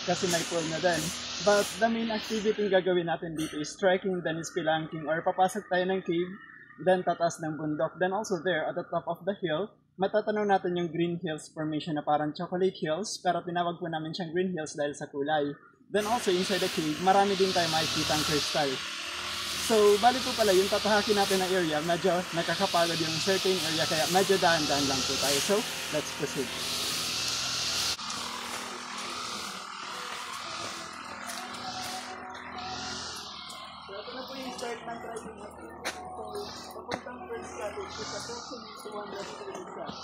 kasi may pool na din. But the main activity yung gagawin natin dito is trekking, then spelunking, or papasok tayo ng cave, then tataas ng bundok. Then also there, at the top of the hill, matatanaw natin yung Green Hills Formation na parang chocolate hills, pero tinawag po namin siyang Green Hills dahil sa kulay. Then also inside the cave, marami din tayo makikita ang crystal. So, bali po pala, yung tatahakin natin ng area, medyo nakakapagod yung certain area, kaya medyo dahan-dahan lang po tayo. So, let's proceed. So, ito na po yung start ng trekking natin. So, papuntang first cottage is approximately 200 meters.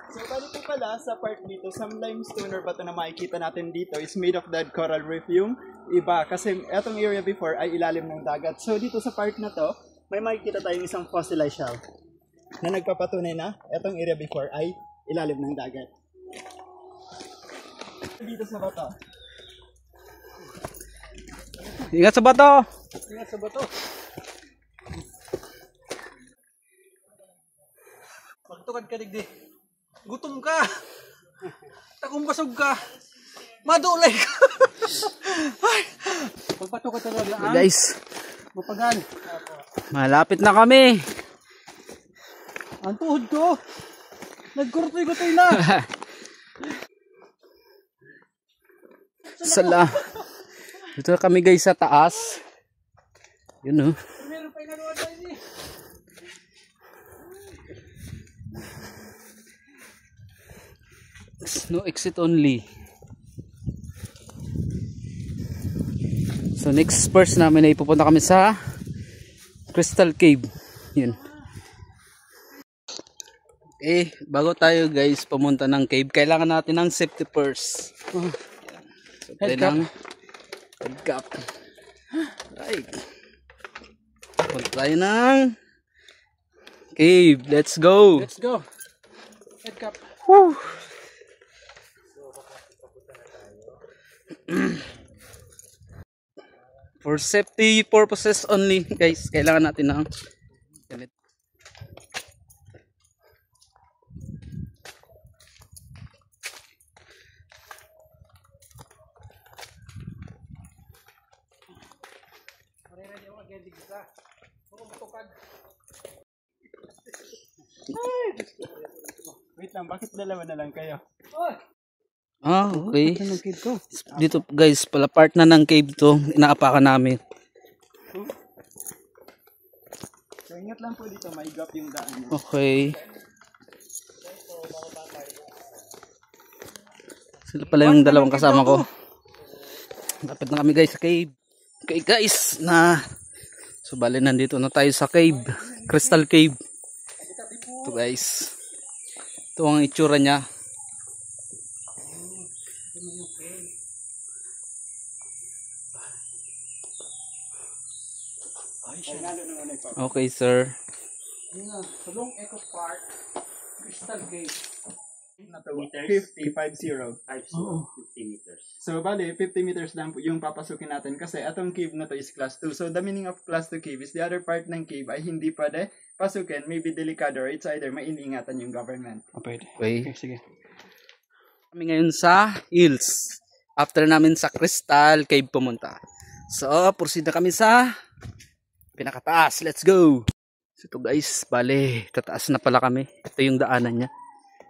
So, bali po pala sa part dito, some limestone or bato na makikita natin dito is made of dead coral reef yung iba. Kasi etong area before ay ilalim ng dagat. So, dito sa part na to, may makikita tayong isang fossilized shell na nagpapatunay na etong area before ay ilalim ng dagat. Dito sa bato. Ingat sa bato! Ingat sa bato. Magtukad ka digdi. Gutom ka. Takong basog ka. Madulay ka. Ay. Pagpato ka talaga. Guys, Mapagan. malapit na kami. Ang tuhod ko. Nagkurtoy-kurtoy na. Sala. Dito na kami guys sa taas. Yun oh. Meron pa inaluan tayo ni. No exit only. So next first namin ay pupunta kami sa Crystal Cave. Yun. Eh, bago tayo guys pumunta ng cave, kailangan natin ng safety first. So, Head cap. Head cap. Right. Punta tayo ng cave. Let's go. Let's go. Head cap. Woo. For safety purposes only guys, kailangan natin ng ganito. Wait lang, bakit dalawa na lang kayo? Ah, okay. Dito guys, pala part na ng cave to, inaapakan namin. So, ingat lang po dito, maigap yung daan niya. Okay. Sila pala yung dalawang kasama ko. Lapit na kami guys sa cave. Okay guys, so bali nandito na tayo sa cave, Crystal Cave. Ito guys. Ito ang itsura niya. Okay sir. Sulong Eco Park. Crystal Gate. Na to, 50 meters. So, bali, 50 meters lang po yung papasukin natin kasi atong cave na to is class 2. So, the meaning of class 2 cave is the other part ng cave ay hindi pwede pasukin, maybe delikado, or it's either may iniingatan yung government. Okay. Sige. Kami ngayon sa hills. After namin sa Crystal Cave pumunta. So, proceed na kami sa pinakataas. Let's go! So, ito guys, bale, tataas na pala kami. Ito yung daanan niya.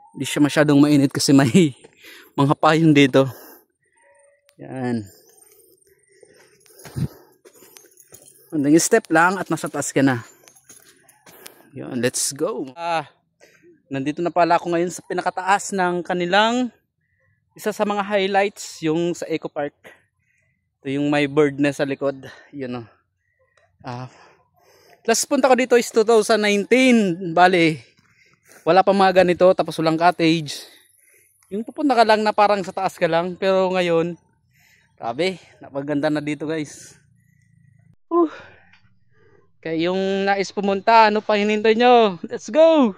Hindi siya masyadong mainit kasi may mga payong dito. Yan. Andang step lang at nasa taas ka na. Yan, let's go! Nandito na pala ako ngayon sa pinakataas ng kanilang isa sa mga highlights, yung sa Eco Park. Ito yung may bird na sa likod. Yun o. Last punta ko dito is 2019. Bale, wala pa mga ganito, tapos walang cottage. Yung pupunta ka lang na parang sa taas ka lang. Pero ngayon, grabe, napaganda na dito guys. Kaya yung nais pumunta, ano pa hinintay nyo? Let's go!